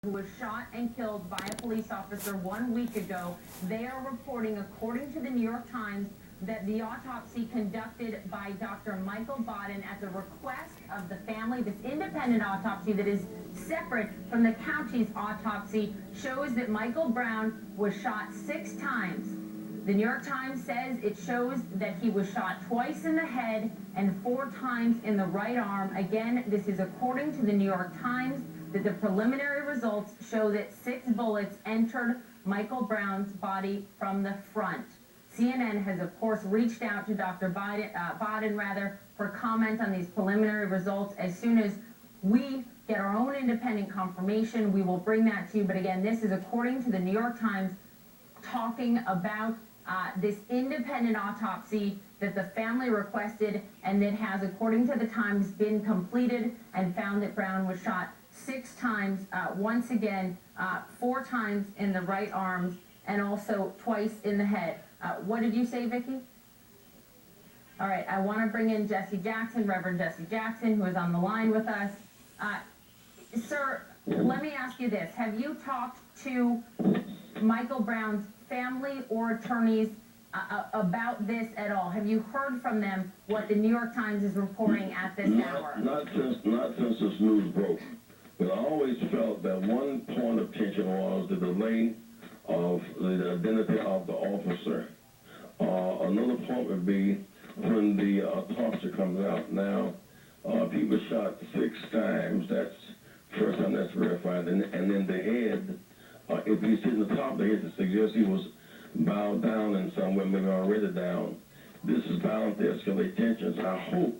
who was shot and killed by a police officer 1 week ago. They are reporting, according to the New York Times, that the autopsy conducted by Dr. Michael Baden at the request of the family, this independent autopsy that is separate from the county's autopsy, shows that Michael Brown was shot 6 times. The New York Times says it shows that he was shot twice in the head and 4 times in the right arm. Again, this is according to the New York Times, that the preliminary results show that 6 bullets entered Michael Brown's body from the front. CNN has, of course, reached out to Dr. Baden for comment on these preliminary results. As soon as we get our own independent confirmation, we will bring that to you. But again, this is according to the New York Times, talking about this independent autopsy that the family requested and that has, according to the Times, been completed and found that Brown was shot 6 times, once again, 4 times in the right arms and also twice in the head. What did you say, Vicki? All right, I want to bring in Jesse Jackson, Reverend Jesse Jackson, who is on the line with us. Sir, let me ask you this. Have you talked to Michael Brown's family or attorneys about this at all? Have you heard from them what the New York Times is reporting at this hour? Not since this news broke. But I always felt that one point of tension was the delay of the identity of the officer. Another point would be when the autopsy comes out. Now, he was shot 6 times. That's the first time that's verified. And then the head, if he's hitting the top of the head, it suggests he was bowed down in some way, maybe already down. This is bound to escalate tensions. I hope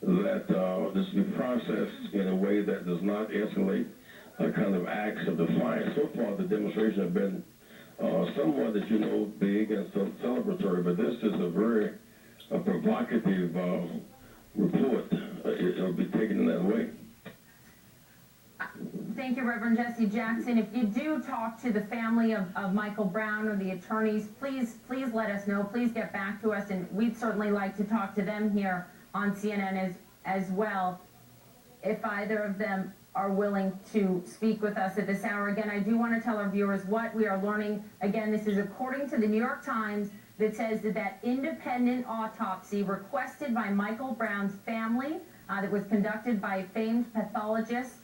that this will be processed in a way that does not escalate kind of acts of defiance. So far, the demonstration have been somewhat, big and celebratory, but this is a very provocative report. It'll be taken in that way. Thank you, Reverend Jesse Jackson. If you do talk to the family of Michael Brown or the attorneys, please let us know. Please get back to us, and we'd certainly like to talk to them here on CNN as well, if either of them are willing to speak with us at this hour. Again, I do want to tell our viewers what we are learning. Again, this is according to the New York Times, that says that independent autopsy requested by Michael Brown's family, that was conducted by famed pathologist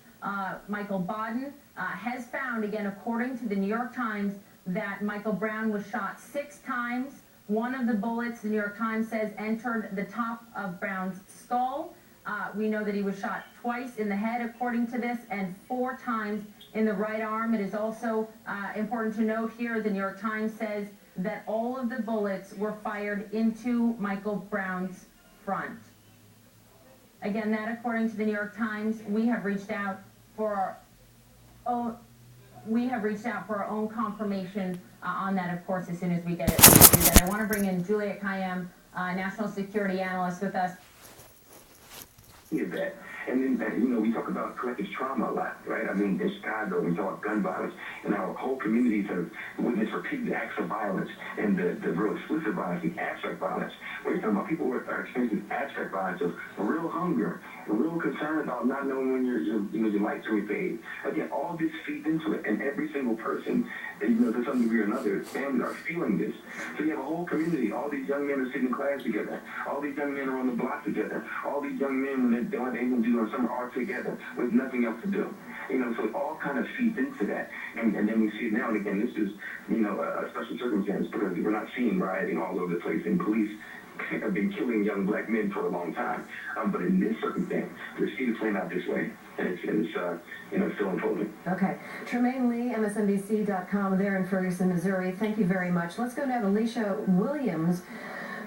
Michael Baden, has found, again, according to the New York Times, that Michael Brown was shot 6 times. One of the bullets, the New York Times says, entered the top of Brown's skull. We know that he was shot twice in the head, according to this, and 4 times in the right arm. It is also important to note here, the New York Times says that all of the bullets were fired into Michael Brown's front. Again, that according to the New York Times. We have reached out for our own confirmation on that, of course, as soon as we get it. I want to bring in Juliet Kayyem, national security analyst, with us. That. And then, we talk about collective trauma a lot, right? I mean, in Chicago, we talk about gun violence, and our whole communities have witnessed repeated acts of violence, and the real explicit violence and abstract violence. When you're talking about people who are experiencing abstract violence of real hunger, a real concern about not knowing when your lights are repaid. Again, all this feeds into it, and every single person, to some degree or another, families are feeling this. So you have a whole community. All these young men are sitting in class together. All these young men are on the block together. All these young men, when they're able to do our summer art together with nothing else to do. So it all kind of feeds into that. And then we see it now, and again, this is, a special circumstance because we're not seeing rioting all over the place, and police have been killing young black men for a long time. But in this circumstance, we see it playing out this way, and it's still unfolding. Okay. Tremaine Lee, MSNBC.com, there in Ferguson, Missouri. Thank you very much. Let's go now to Lisha Williams,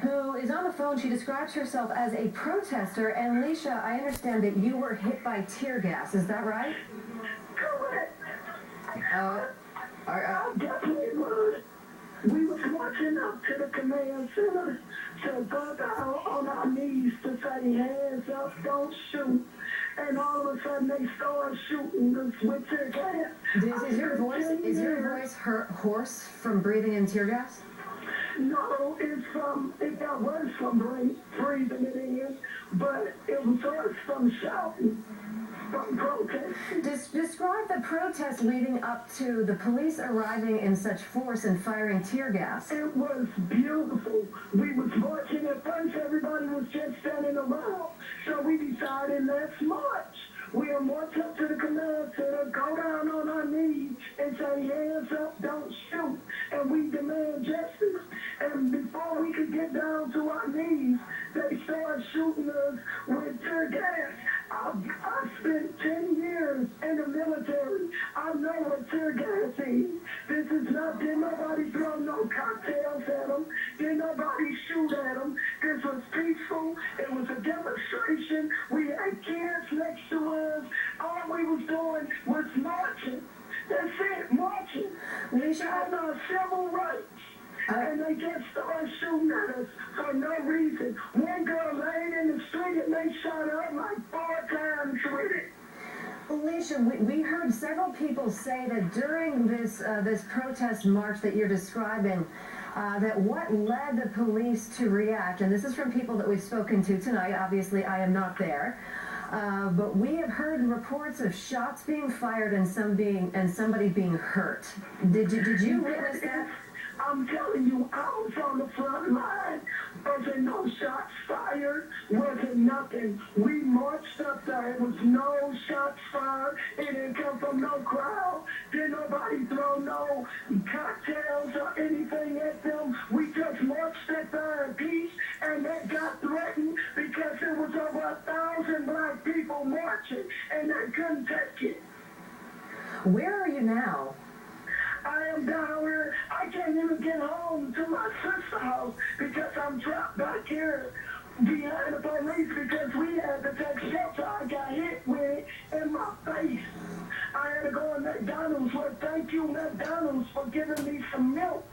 who is on the phone. She describes herself as a protester. And Lisha, I understand that you were hit by tear gas. Is that right? Correct. I definitely was. We was marching up to the command center to go down on our knees to say, hands up, don't shoot. And all of a sudden they started shooting us with tear gas. Is your voice hoarse from breathing in tear gas? No, it got worse from breathing it in, but it was worse from shouting. from protesting. Describe the protest leading up to the police arriving in such force and firing tear gas. It was beautiful. We was marching at first, everybody was just standing around. So we decided, let's march. We'll march up to the command center, go down on our knees, and say, hands up, don't shoot. And we demand justice. And before we could get down to our knees, they started shooting us with tear gas. I spent 10 years in the military. I know what tear gas is. This is not, did nobody throw no cocktails at them. Did nobody shoot at them. This was peaceful. It was a demonstration. We had kids next to us. All we was doing was marching. That's it, marching. Lisha, On our civil rights. And they just started shooting at us for no reason. One girl laid in the street and they shot her like 4 times with it. Lisha, we heard several people say that during this protest march that you're describing, that what led the police to react, and this is from people that we've spoken to tonight, obviously I am not there, but we have heard reports of shots being fired and somebody being hurt. Did you witness that? I'm telling you, I was on the front line. Wasn't no shots fired. Wasn't nothing. We marched up there. It was no shots fired. It didn't come from no crowd. Didn't nobody throw no cocktails or anything at them. We just marched up there in peace, and they got threatened because there was over 1,000 black people marching, and they couldn't take it. Where are you now? I am down here. I can't even get home to my sister's house because I'm trapped back here behind the police because we had to take shelter. I got hit with it in my face. I had to go to McDonald's. Well, thank you, McDonald's, for giving me some milk.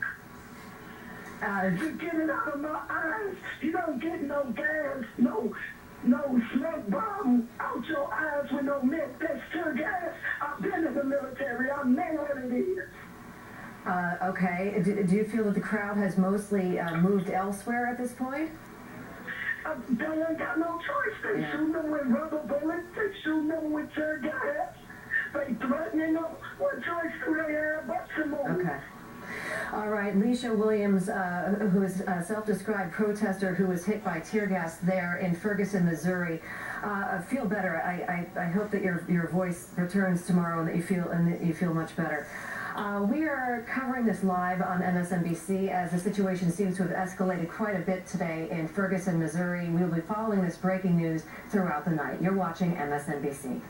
To get it out of my eyes. You don't get no gas, no smoke bomb out your eyes with no milk. That's tear gas. I've been in the military. I know what it is. Okay. Do you feel that the crowd has mostly moved elsewhere at this point? They ain't got no choice. They shooting them with rubber bullets. They shooting them with tear gas. They threatening them. What choice do they have but to move? Okay. All right, Lisha Williams, who is a self-described protester who was hit by tear gas there in Ferguson, Missouri. Feel better. I hope that your voice returns tomorrow and that you feel much better. We are covering this live on MSNBC as the situation seems to have escalated quite a bit today in Ferguson, Missouri. We will be following this breaking news throughout the night. You're watching MSNBC.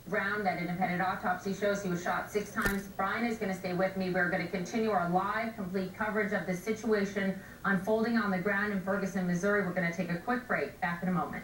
Brown, that independent autopsy shows he was shot 6 times. Brian is going to stay with me. We're going to continue our live, complete coverage of the situation unfolding on the ground in Ferguson, Missouri. We're going to take a quick break. Back in a moment.